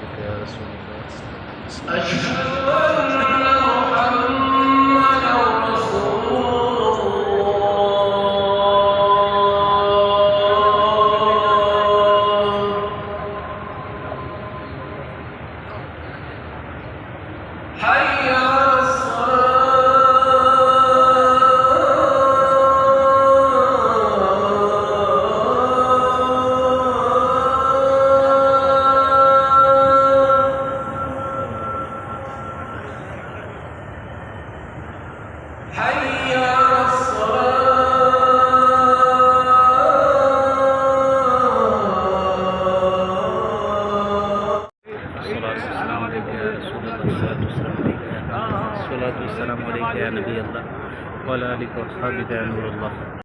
بك يا رسول الله. أشهد أن محمدا رسول الله. حي على حي على الصلاة والسلام عليك يا رسول الله. الصلاة والسلام عليك يا نبي الله وعلى آلك وأصحابك يا نور الله.